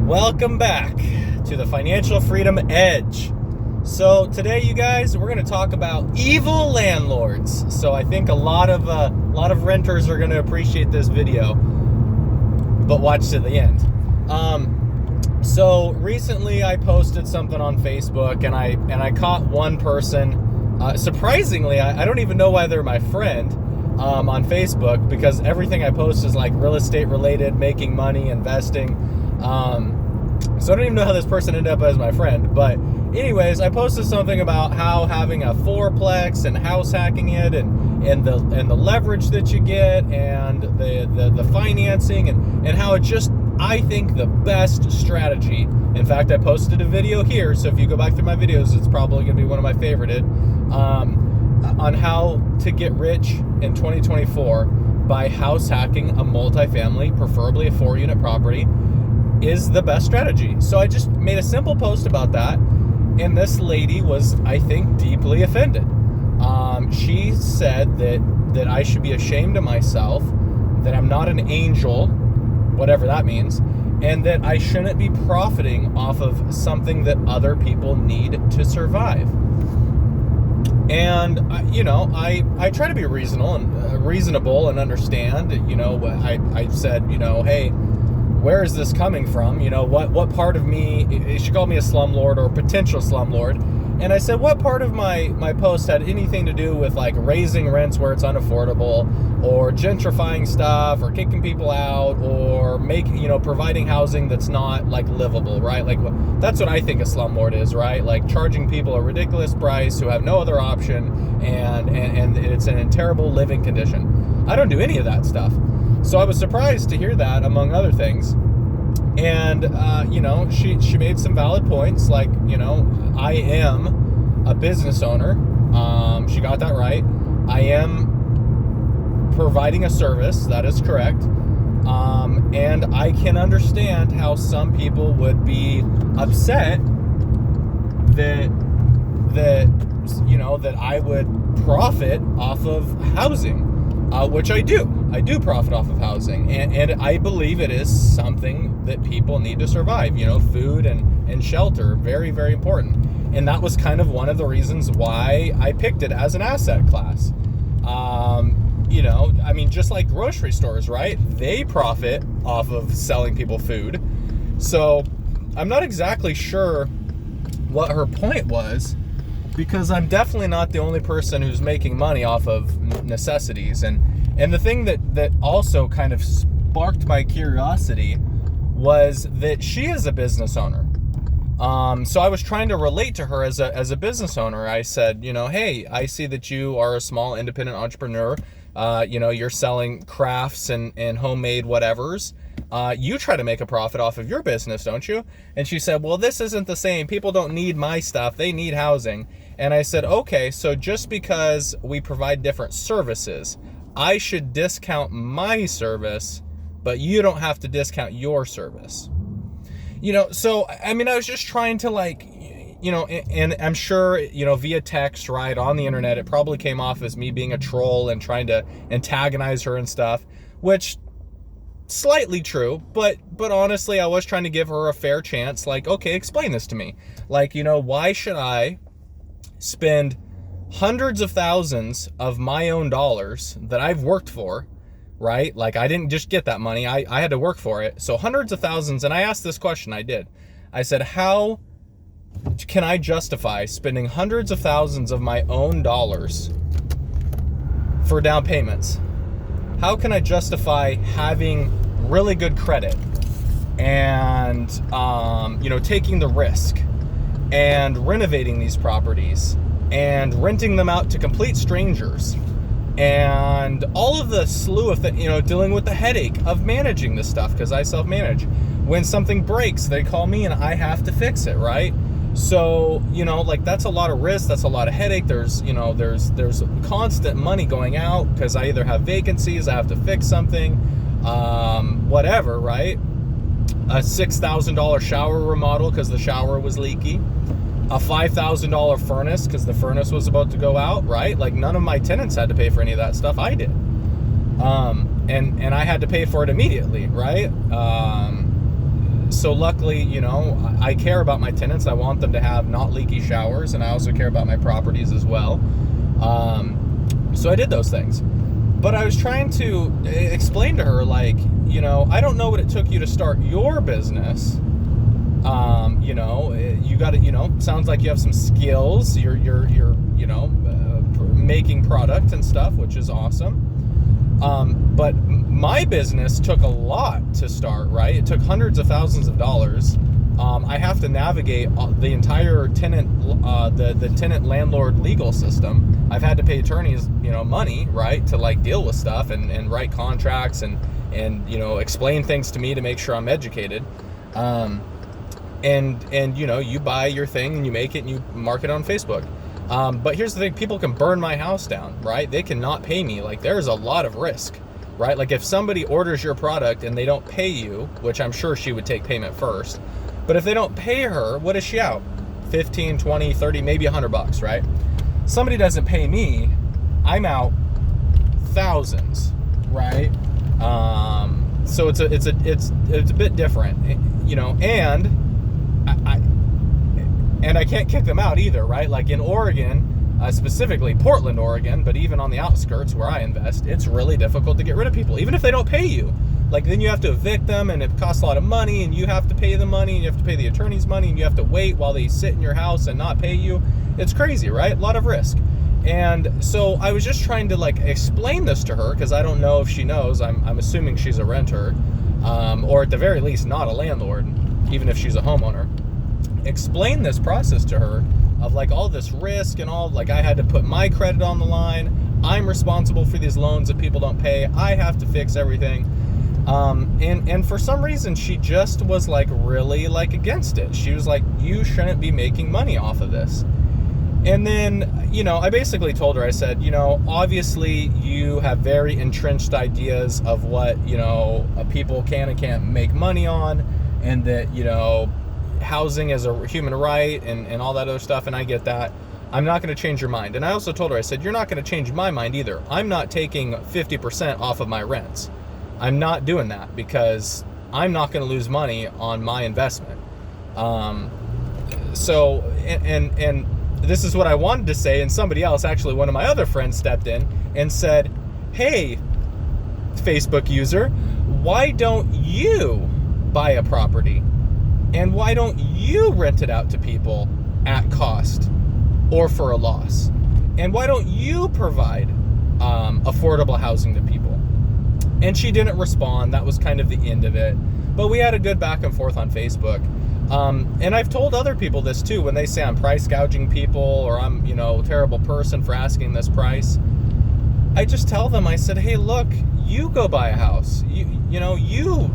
Welcome back to the Financial Freedom Edge. So today, you guys, we're going to talk about evil landlords. So I think a lot of renters are going to appreciate this video, but watch to the end. So recently I posted something on Facebook, and I caught one person. Surprisingly, I don't even know why they're my friend on Facebook, because everything I post is like real estate related, making money, investing. So I don't even know how this person ended up as my friend. But anyways, I posted something about how having a fourplex and house hacking it and the leverage that you get and the financing and how it just, I think, the best strategy. In fact, I posted a video here, so if you go back through my videos, it's probably going to be one of my favorited, on how to get rich in 2024 by house hacking a multifamily, preferably a 4-unit property, is the best strategy. So I just made a simple post about that, and this lady was, I think, deeply offended. She said that I should be ashamed of myself, that I'm not an angel, whatever that means, and that I shouldn't be profiting off of something that other people need to survive. And I try to be reasonable and understand. I said, hey, where is this coming from? What part of me, she called me a slumlord or potential slumlord. And I said, what part of my post had anything to do with like raising rents where it's unaffordable, or gentrifying stuff, or kicking people out, or providing housing that's not like livable, right? Like that's what I think a slumlord is, right? Like charging people a ridiculous price who have no other option, and it's in a terrible living condition. I don't do any of that stuff. So I was surprised to hear that, among other things. And, she made some valid points, like, I am a business owner. She got that right. I am providing a service. That is correct. And I can understand how some people would be upset that I would profit off of housing. Which I do. I do profit off of housing, and I believe it is something that people need to survive. Food and shelter, very, very important. And that was kind of one of the reasons why I picked it as an asset class. Just like grocery stores, right? They profit off of selling people food. So I'm not exactly sure what her point was, because I'm definitely not the only person who's making money off of necessities. And the thing that also kind of sparked my curiosity was that she is a business owner. So I was trying to relate to her as a business owner. I said, hey, I see that you are a small independent entrepreneur. You're selling crafts and homemade whatevers. You try to make a profit off of your business, don't you? And she said, well, this isn't the same. People don't need my stuff. They need housing. And I said, okay, so just because we provide different services, I should discount my service, but you don't have to discount your service. So, I was just trying to and I'm sure, via text, right, on the internet, it probably came off as me being a troll and trying to antagonize her and stuff, which slightly true, but honestly, I was trying to give her a fair chance. Like, okay, explain this to me. Like, why should I spend hundreds of thousands of my own dollars that I've worked for, right? Like, I didn't just get that money. I had to work for it. So hundreds of thousands. And I asked this question. I said, how can I justify spending hundreds of thousands of my own dollars for down payments? How can I justify having really good credit and, taking the risk and renovating these properties and renting them out to complete strangers, and all of the slew of dealing with the headache of managing this stuff, because I self-manage. When something breaks, they call me and I have to fix it, right? So, that's a lot of risk, that's a lot of headache. There's constant money going out because I either have vacancies, I have to fix something, whatever, right? A $6,000 shower remodel because the shower was leaky. A $5,000 furnace because the furnace was about to go out, right? Like, none of my tenants had to pay for any of that stuff. I did. And I had to pay for it immediately, right? So luckily, you know, I care about my tenants. I want them to have not leaky showers, and I also care about my properties as well. So I did those things. But I was trying to explain to her, like, you know, I don't know what it took you to start your business. You know, you got to, you know, sounds like you have some skills. You're you know, making product and stuff, which is awesome. But my business took a lot to start, right? It took hundreds of thousands of dollars. I have to navigate the entire tenant, the tenant landlord legal system. I've had to pay attorneys, you know, money, right, to like deal with stuff and write contracts and you know, explain things to me to make sure I'm educated. And you know, you buy your thing and you make it and you mark it on Facebook. But here's the thing, people can burn my house down, right? They cannot pay me. Like, there's a lot of risk, right? Like, if somebody orders your product and they don't pay you, which I'm sure she would take payment first, but if they don't pay her, what is she out? 15, 20, 30, maybe $100, right? Somebody doesn't pay me, I'm out thousands, right? So it's a bit different, you know, and I can't kick them out either, right? Like in Oregon, specifically Portland, Oregon, but even on the outskirts where I invest, it's really difficult to get rid of people, even if they don't pay you. Like, then you have to evict them, and it costs a lot of money, and you have to pay the money, and you have to pay the attorney's money, and you have to wait while they sit in your house and not pay you. It's crazy, right? A lot of risk. And so I was just trying to like explain this to her, because I don't know if she knows. I'm assuming she's a renter, or at the very least not a landlord, even if she's a homeowner. Explain this process to her of like all this risk and all, like I had to put my credit on the line. I'm responsible for these loans if people don't pay. I have to fix everything. And for some reason she just was like really like against it. She was like, you shouldn't be making money off of this. And then, you know, I basically told her, I said, you know, obviously you have very entrenched ideas of what, you know, people can and can't make money on, and that, you know, housing is a human right and all that other stuff. And I get that. I'm not going to change your mind. And I also told her, I said, you're not going to change my mind either. I'm not taking 50% off of my rents. I'm not doing that, because I'm not going to lose money on my investment. So, and this is what I wanted to say. And somebody else, actually one of my other friends, stepped in and said, hey, Facebook user, why don't you buy a property? And why don't you rent it out to people at cost or for a loss? And why don't you provide affordable housing to people? And she didn't respond. That was kind of the end of it. But we had a good back and forth on Facebook. And I've told other people this too, when they say I'm price gouging people, or I'm, you know, a terrible person for asking this price. I just tell them, I said, hey, look, you go buy a house. You know, you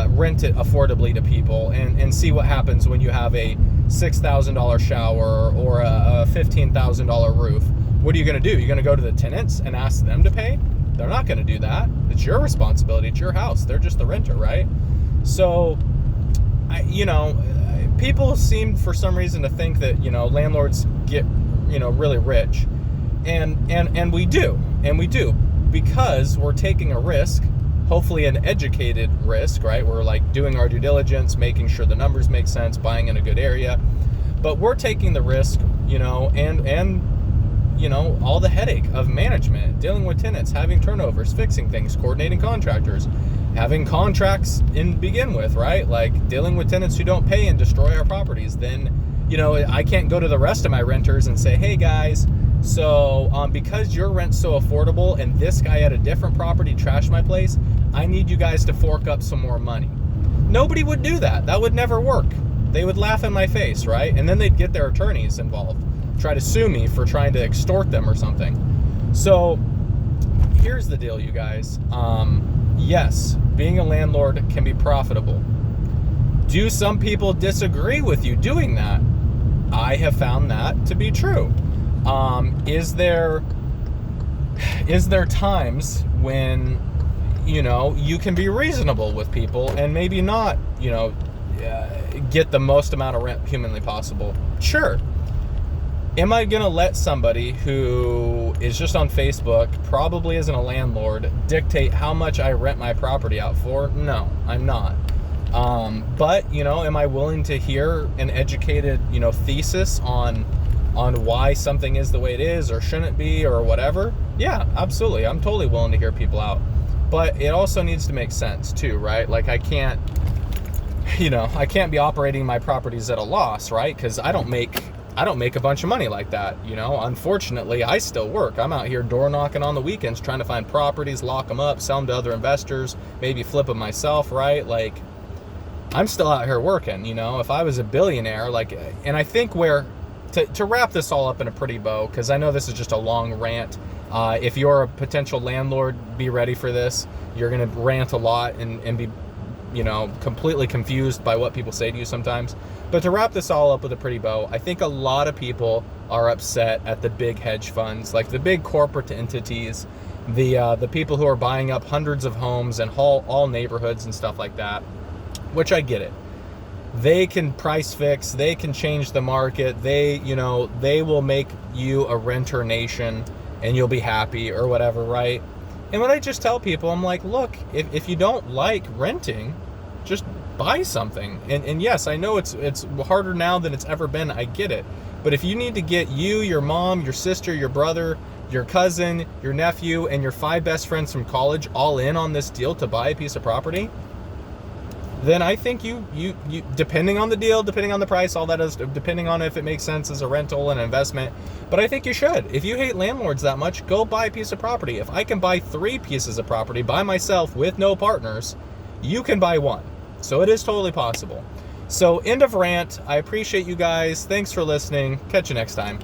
rent it affordably to people and see what happens when you have a $6,000 shower or a $15,000 roof. What are you going to do? You're going to go to the tenants and ask them to pay? They're not going to do that. It's your responsibility. It's your house. They're just the renter, right? So, you know, people seem for some reason to think that, you know, landlords get, you know, really rich. And we do. And we do. Because we're taking a risk, hopefully an educated risk, right? We're like doing our due diligence, making sure the numbers make sense, buying in a good area. But we're taking the risk, you know, and you know, all the headache of management, dealing with tenants, having turnovers, fixing things, coordinating contractors, having contracts in begin with, right? Like dealing with tenants who don't pay and destroy our properties. Then, you know, I can't go to the rest of my renters and say, hey guys, so because your rent's so affordable and this guy at a different property trashed my place, I need you guys to fork up some more money. Nobody would do that. That would never work. They would laugh in my face, right? And then they'd get their attorneys involved, try to sue me for trying to extort them or something. So here's the deal, you guys. Yes, being a landlord can be profitable. Do some people disagree with you doing that? I have found that to be true. Is there times when, you know, you can be reasonable with people and maybe not, you know, get the most amount of rent humanly possible? Sure. Am I going to let somebody who is just on Facebook, probably isn't a landlord, dictate how much I rent my property out for? No, I'm not. But, am I willing to hear an educated, thesis on why something is the way it is or shouldn't be or whatever? Yeah, absolutely. I'm totally willing to hear people out. But it also needs to make sense too, right? Like I can't be operating my properties at a loss, right? Because I don't make a bunch of money like that. Unfortunately, I still work. I'm out here door knocking on the weekends trying to find properties, lock them up, sell them to other investors, maybe flip them myself, right? Like I'm still out here working. If I was a billionaire, and I think to wrap this all up in a pretty bow, because I know this is just a long rant. If you're a potential landlord, be ready for this. You're going to rant a lot and be, completely confused by what people say to you sometimes. But to wrap this all up with a pretty bow, I think a lot of people are upset at the big hedge funds, like the big corporate entities, the people who are buying up hundreds of homes and all neighborhoods and stuff like that, which I get it. They can price fix, they can change the market, they will make you a renter nation and you'll be happy or whatever, right? And when I just tell people, I'm like, look, if you don't like renting, just buy something. And yes, I know it's harder now than it's ever been, I get it. But if you need to get you, your mom, your sister, your brother, your cousin, your nephew, and your 5 best friends from college all in on this deal to buy a piece of property, then I think you depending on the deal, depending on the price, all that is, depending on if it makes sense as a rental and an investment, but I think you should. If you hate landlords that much, go buy a piece of property. If I can buy 3 pieces of property by myself with no partners, you can buy 1. So it is totally possible. So end of rant. I appreciate you guys. Thanks for listening. Catch you next time.